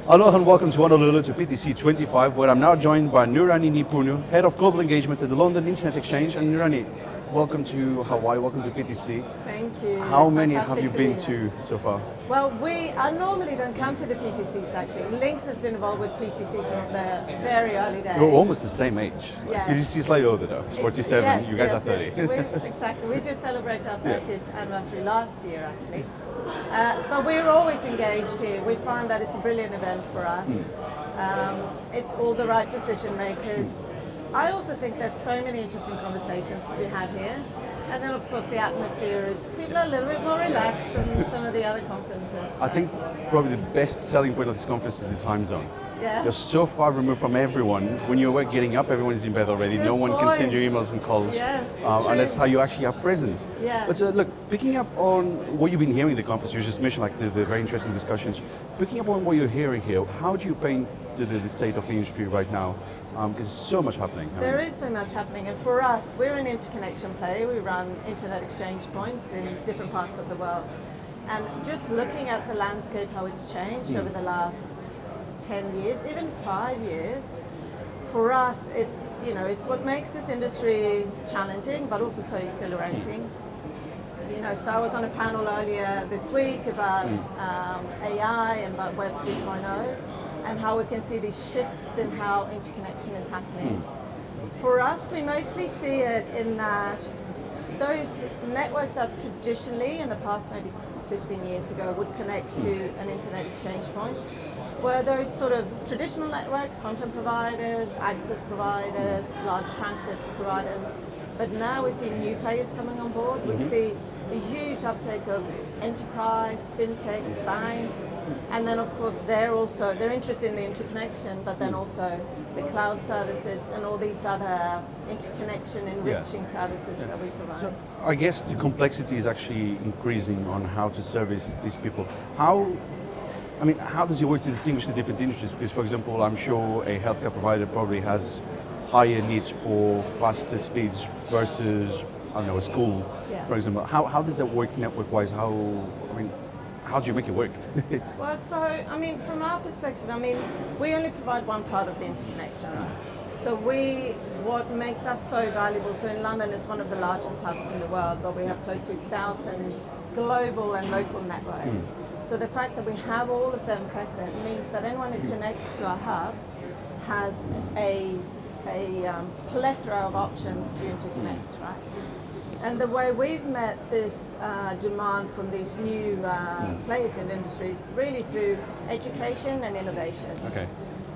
Hello and welcome to Honolulu to PTC'25, where I'm now joined by Nurani Nimpuno, Head of Global Engagement at the London Internet Exchange. And Nurani, welcome to Hawaii, welcome to PTC. Thank you. How many have you been to so far? Well, I normally don't come to the PTCs actually. LINX has been involved with PTCs from the very early days. You're almost the same age. Yeah. PTC is slightly older though, it's 47, yes, you guys yes, are 30. Exactly, we just celebrated our 30th anniversary last year actually. But we're always engaged here. We find that it's a brilliant event for us. It's all the right decision makers. I also think there's so many interesting conversations to be had here. And then of course the atmosphere is, people are a little bit more relaxed than some of the other conferences. So. I think probably the best selling point of this conference is the time zone. Yeah. You're so far removed from everyone. When you're getting up, everyone is in bed already. Good no one point. can send you emails and calls. Yes, And that's how you actually are present. Yeah. But look, picking up on what you've been hearing in the conference, you just mentioned like the very interesting discussions. Picking up on what you're hearing here, how do you paint the state of the industry right now? Because there's so much happening. There is so much happening, and for us, we're an interconnection player. We run internet exchange points in different parts of the world. And just looking at the landscape, how it's changed over the last 10 years, even 5 years, for us, it's what makes this industry challenging, but also so exhilarating. So I was on a panel earlier this week about AI and about Web 3.0 and how we can see these shifts in how interconnection is happening. For us, we mostly see it in that those networks that traditionally, in the past maybe 15 years ago, would connect to an internet exchange point, were those sort of traditional networks, content providers, access providers, large transit providers. But now we see new players coming on board. We see a huge uptake of enterprise, fintech, bank, and then of course they're interested in the interconnection, but then also the cloud services and all these other interconnection enriching services that we provide. So I guess the complexity is actually increasing on how to service these people. How does it work to distinguish the different industries? Because for example, I'm sure a healthcare provider probably has higher needs for faster speeds versus, I don't know, a school, for example. How does that work network-wise? How do you make it work? Well, so, from our perspective, we only provide one part of the interconnection. So what makes us so valuable, so in London is one of the largest hubs in the world, but we have close to 1,000 global and local networks. So the fact that we have all of them present means that anyone who connects to our hub has a plethora of options to interconnect, right? And the way we've met this demand from these new players in the industry is really through education and innovation. Okay.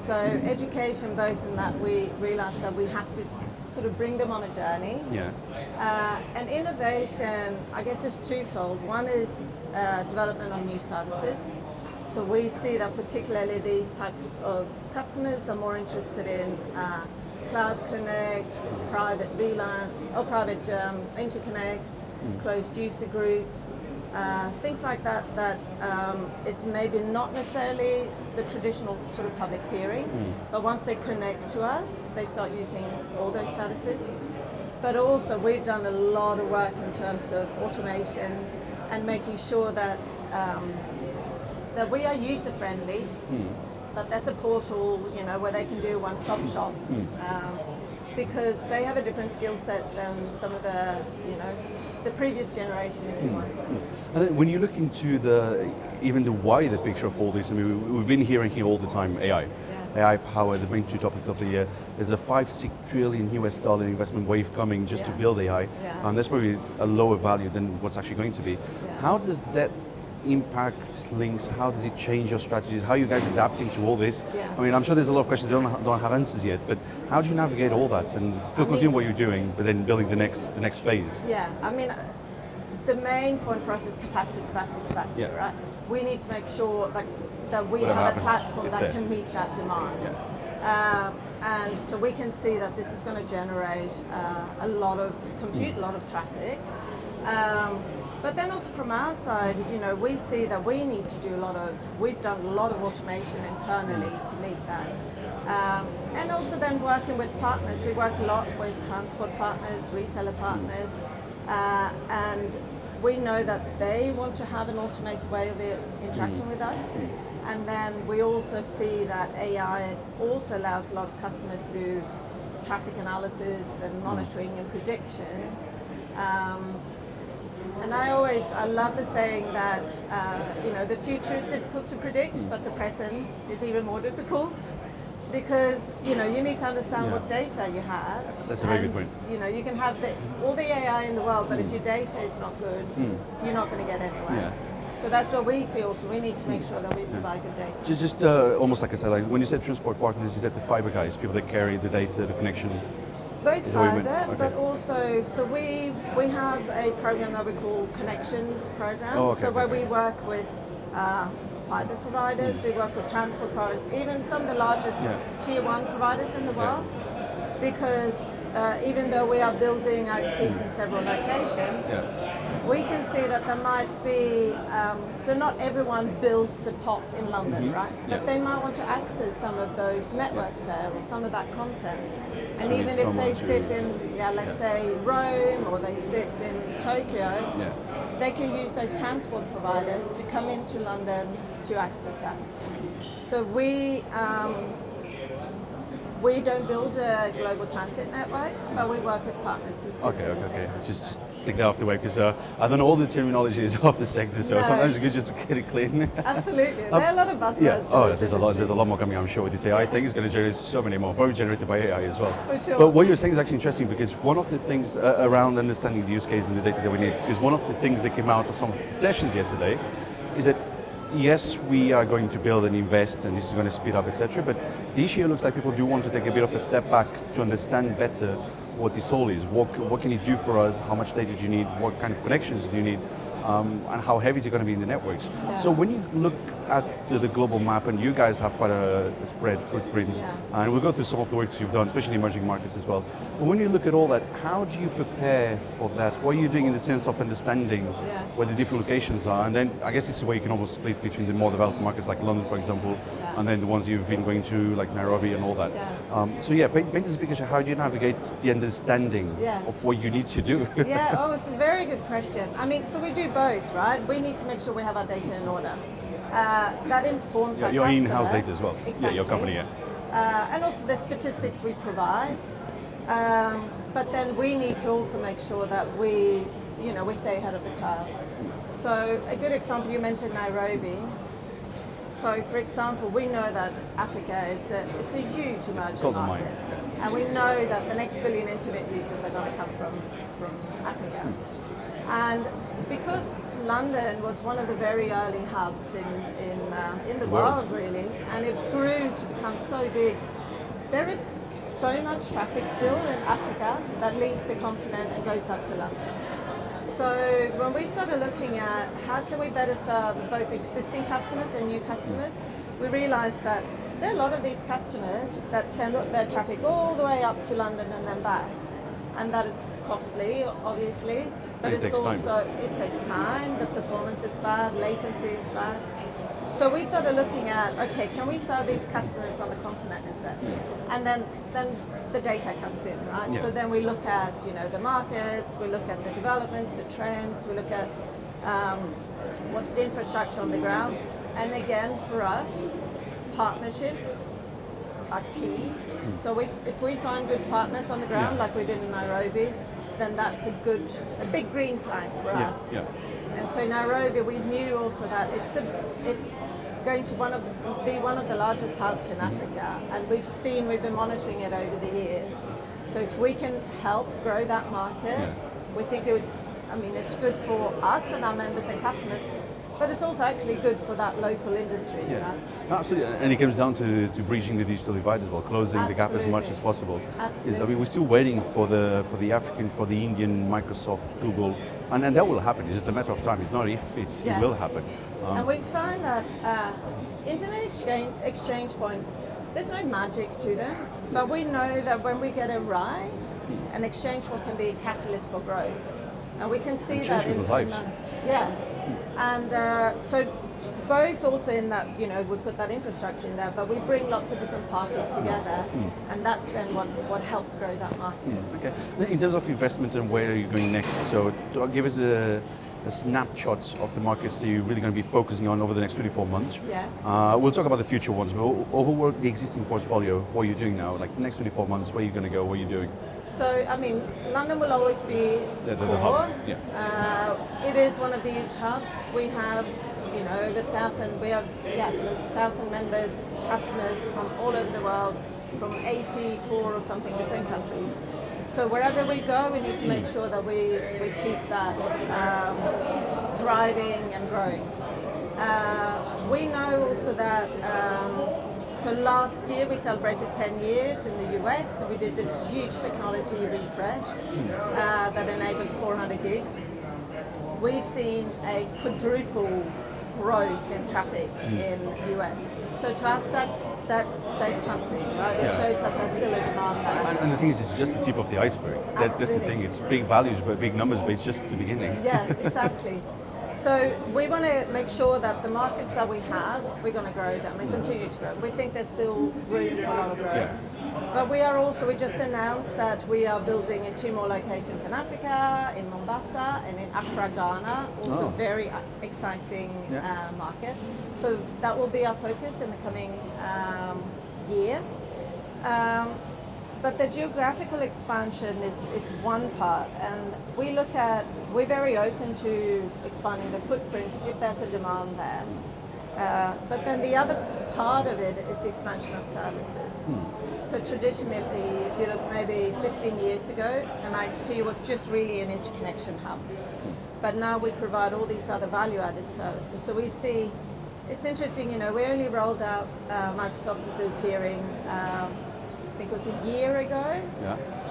So education, both in that we realize that we have to sort of bring them on a journey. Yeah. And innovation, I guess, is twofold. One is development of new services. So we see that particularly these types of customers are more interested in Cloud Connect, private VLANs, or private interconnects, closed user groups, things like that is maybe not necessarily the traditional sort of public peering, but once they connect to us, they start using all those services. But also we've done a lot of work in terms of automation and making sure that that we are user-friendly, that there's a portal, where they can do a one-stop shop, because they have a different skill set than some of the previous generation, if you want. And then when you look into even the wider picture of all this, we've been hearing here all the time AI. Yes. AI power, the main two topics of the year. There's a $5-6 trillion investment wave coming just to build AI, and that's probably a lower value than what's actually going to be. How does that impact LINX? How does it change your strategies? How are you guys adapting to all this? I'm sure there's a lot of questions that don't have answers yet, but how do you navigate all that and still continue what you're doing, but then building the next phase? The main point for us is capacity, right? We need to make sure that we have a platform that can meet that demand. And so we can see that this is going to generate a lot of compute, a lot of traffic. But then also from our side, we see that we need to do we've done a lot of automation internally to meet that. And also then working with partners. We work a lot with transport partners, reseller partners, and we know that they want to have an automated way of interacting with us. And then we also see that AI also allows a lot of customers to do traffic analysis and monitoring and prediction. And I love the saying that the future is difficult to predict, but the present is even more difficult, because you need to understand what data you have. That's a very good point. You can have all the AI in the world, but if your data is not good, you're not going to get anywhere. So that's what we see also. We need to make sure that we provide good data. Just almost like I said, like when you said transport partners, is that the fiber guys, people that carry the data, the connection? Both fiber, but also, so we have a program that we call Connections program. Where we work with fiber providers, we work with transport providers, even some of the largest tier 1 providers in the world, because even though we are building XPs in several locations, we can see that there might be, so not everyone builds a POP in London, right? But they might want to access some of those networks there or some of that content. And so even if they sit in, let's say Rome, or they sit in Tokyo, they can use those transport providers to come into London to access that. So we don't build a global transit network, but we work with partners to specifically. Okay. Just take that off the way, because I don't know all the terminologies of the sector, so sometimes it's good just to get it clean. Absolutely. There are a lot of buzzwords. There's a lot more coming, I'm sure, with this AI thing. It's going to generate so many more, probably generated by AI as well. For sure. But what you're saying is actually interesting, because one of the things around understanding the use case and the data that we need, because one of the things that came out of some of the sessions yesterday is that yes, we are going to build and invest, and this is going to speed up, etc. But this year looks like people do want to take a bit of a step back to understand better what this all is. What can it do for us? How much data do you need? What kind of connections do you need? And how heavy is it going to be in the networks? So when you look at the global map, and you guys have quite a spread footprint, and we'll go through some of the works you've done, especially in emerging markets as well. But when you look at all that, how do you prepare for that? What are you doing in the sense of understanding where the different locations are? And then I guess this is where you can almost split between the more developed markets like London, for example, and then the ones you've been going to, like Nairobi and all that. Paint us a picture. How do you navigate the understanding of what you need to do? It's a very good question. I mean, so we do both, right? We need to make sure we have our data in order. That informs our your customers. in-house data as well. Exactly. Your company, and also the statistics we provide. But then we need to also make sure that we stay ahead of the curve. So a good example, you mentioned Nairobi. So for example, we know that Africa is a huge emerging market. And we know that the next billion internet users are going to come from Africa. And because London was one of the very early hubs in the world, really, and it grew to become so big, there is so much traffic still in Africa that leaves the continent and goes up to London. So when we started looking at how can we better serve both existing customers and new customers, we realized that there are a lot of these customers that send their traffic all the way up to London and then back. And that is costly, obviously, but it takes time, the performance is bad, latency is bad. So we started looking at, okay, can we serve these customers on the continent instead? And then the data comes in, right? So then we look at, the markets, we look at the developments, the trends, we look at what's the infrastructure on the ground. And again, for us, partnerships are key. So if we find good partners on the ground, like we did in Nairobi, then that's a big green flag for us. And so Nairobi, we knew also that it's going to be one of the largest hubs in Africa, and we've been monitoring it over the years. So if we can help grow that market, we think it's good for us and our members and customers, but it's also actually good for that local industry. Right? Absolutely, and it comes down to breaching the digital divide as well, closing the gap as much as possible. Absolutely. We're still waiting for the African, for the Indian, Microsoft, Google, and that will happen. It's just a matter of time. It's not if, it will happen. And we find that internet exchange points, there's no magic to them, but we know that when we get it right, an exchange point can be a catalyst for growth. And we can see that in lives. And so both also in that, we put that infrastructure in there, but we bring lots of different parties together, and that's then what helps grow that market. Okay. In terms of investment and where you're going next, so give us a snapshot of the markets that you're really going to be focusing on over the next 24 months. Yeah. We'll talk about the future ones, but overall, the existing portfolio, what are you doing now? Like the next 24 months, where are you going to go? What are you doing? So, I mean, London will always be The core. hub. Yeah. It is one of the huge hubs. We have, over 1,000. We have, close to 1,000 members, customers from all over the world, from 84 or something different countries. So wherever we go, we need to make sure that we keep that thriving and growing. We know also that. So last year we celebrated 10 years in the US, and we did this huge technology refresh that enabled 400 gigs. We've seen a quadruple growth in traffic in the US. So to us that says something, right? It shows that there's still a demand there. And the thing is, it's just the tip of the iceberg. That's the thing. It's big values, but big numbers, but it's just the beginning. Yes, exactly. So we want to make sure that the markets that we have, we're going to grow them and continue to grow. We think there's still room for a lot of growth. Yeah. But we just announced that we are building in 2 more locations in Africa, in Mombasa and in Accra, Ghana, also very exciting market. So that will be our focus in the coming year. But the geographical expansion is one part, and we're very open to expanding the footprint if there's a demand there. But then the other part of it is the expansion of services. So traditionally, if you look maybe 15 years ago, an IXP was just really an interconnection hub. But now we provide all these other value-added services. So we see, it's interesting, we only rolled out Microsoft Azure peering, I think it was a year ago,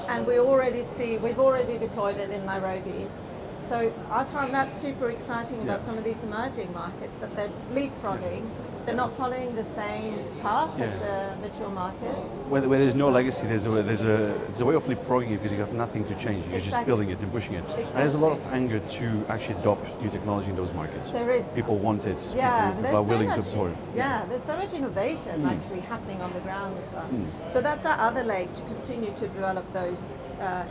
and we've already deployed it in Nairobi. So I find that super exciting about some of these emerging markets, that they're leapfrogging. They're not following the same path as the mature markets. Where there's no legacy, it's a way of leapfrogging it because you have nothing to change. You're just building it and pushing it. Exactly. And there's a lot of anger to actually adopt new technology in those markets. There is. People want it. Yeah, people are willing to absorb. Yeah, there's so much innovation actually happening on the ground as well. So that's our other leg, to continue to develop those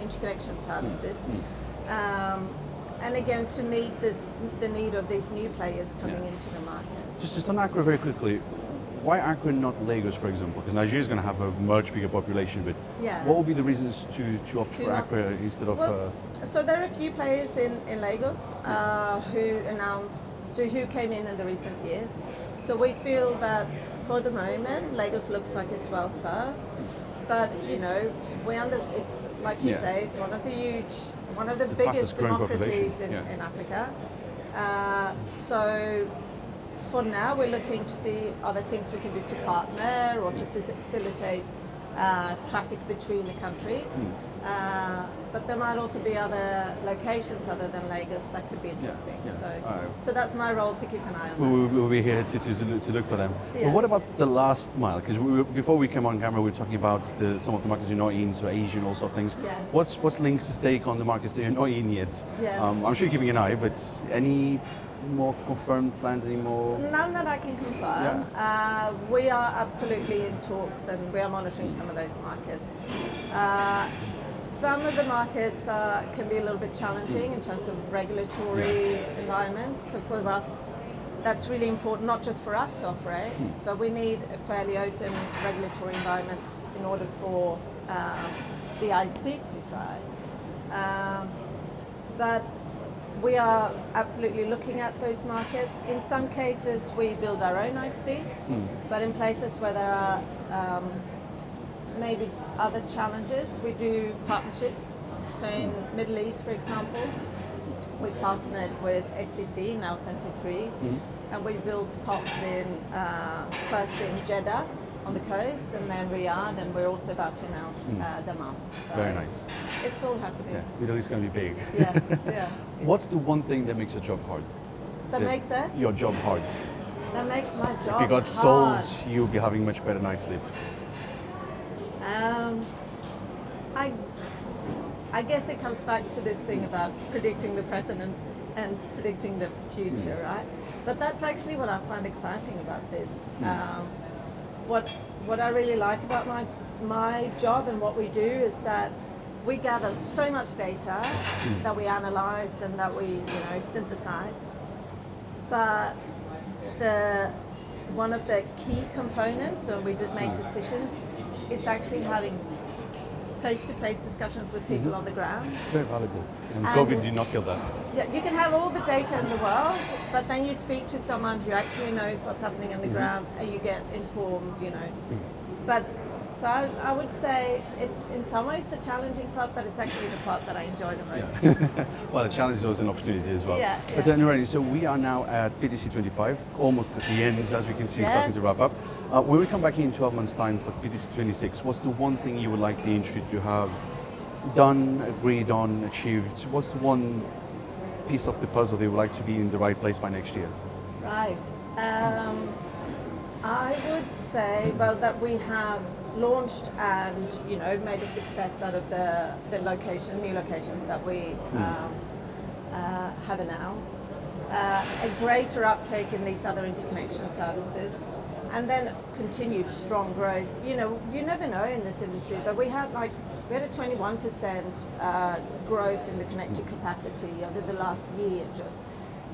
interconnection services. And again, to meet the need of these new players coming into the market. Just on Accra very quickly, why Accra and not Lagos, for example? Because Nigeria is going to have a much bigger population, but what would be the reasons to opt for Accra instead of... So there are a few players in Lagos who came in the recent years. So we feel that for the moment, Lagos looks like it's well served. But it's like you say, it's one of the biggest democracies in Africa. So for now, we're looking to see other things we can do to partner or to facilitate traffic between the countries. But there might also be other locations other than Lagos that could be interesting. So that's my role, to keep an eye on. We'll be here to look for them. But what about the last mile? Because before we came on camera, we were talking about some of the markets you're not in, so Asia and all sorts of things. Yes. What's LINX's take on the markets that you're not in yet? Yes. I'm sure you're keeping an eye, but any more confirmed plans anymore? None that I can confirm. We are absolutely in talks, and we are monitoring some of those markets. Some of the markets can be a little bit challenging in terms of regulatory environment. So for us, that's really important, not just for us to operate, but we need a fairly open regulatory environment in order for the ISPs to thrive. But we are absolutely looking at those markets. In some cases, we build our own ISP, but in places where there are maybe other challenges, we do partnerships. So in Middle East, for example, we partnered with STC, now Center 3, and we built POPs first in Jeddah on the coast, and then Riyadh, and we're also about to announce Dammam. So very nice. It's all happening. Yeah, Middle East is going to be big. Yes, yeah. What's the one thing that makes your job hard? That makes it? Your job hard. That makes my job If you got hard. sold, you'll be having much better night's sleep. I guess it comes back to this thing about predicting the present and predicting the future, right? But that's actually what I find exciting about this. What I really like about my job and what we do is that we gather so much data that we analyze and that we synthesize. But one of the key components when we did make decisions is actually having face-to-face discussions with people on the ground. Very valuable. And COVID did not kill that. Yeah, you can have all the data in the world, but then you speak to someone who actually knows what's happening on the ground, and you get informed, But so I would say it's in some ways the challenging part, but it's actually the part that I enjoy the most. Yeah. Well, the challenge is always an opportunity as well. Yeah, But Nurani, so we are now at PTC'25, almost at the end, as we can see, starting to wrap up. When we come back in 12 months' time for PTC'26, what's the one thing you would like the industry to have done, agreed on, achieved? What's one piece of the puzzle they would like to be in the right place by next year? Right. I would say, well, that we have launched and made a success out of the new locations that we have announced. A greater uptake in these other interconnection services, and then continued strong growth. You never know in this industry, but we had a 21% growth in the connected capacity over the last year. Just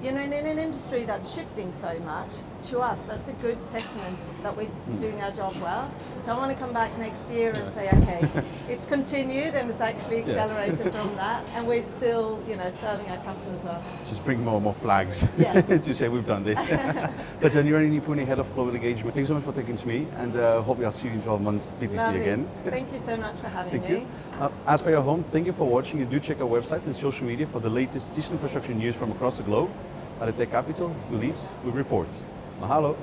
in an industry that's shifting so much, to us, that's a good testament that we're doing our job well. So I want to come back next year and say, okay, it's continued and it's actually accelerated from that, and we're still, serving our customers well. Just bring more and more flags to say we've done this. But Nurani Nimpuno, Head of Global Engagement, thanks so much for talking to me, and hopefully I'll see you in 12 months PTC Lovely. again. Thank you so much for having me. Thank you. As for your home, thank you for watching, and do check our website and social media for the latest digital infrastructure news from across the globe. At the Tech Capital, we lead, we report. Mahalo.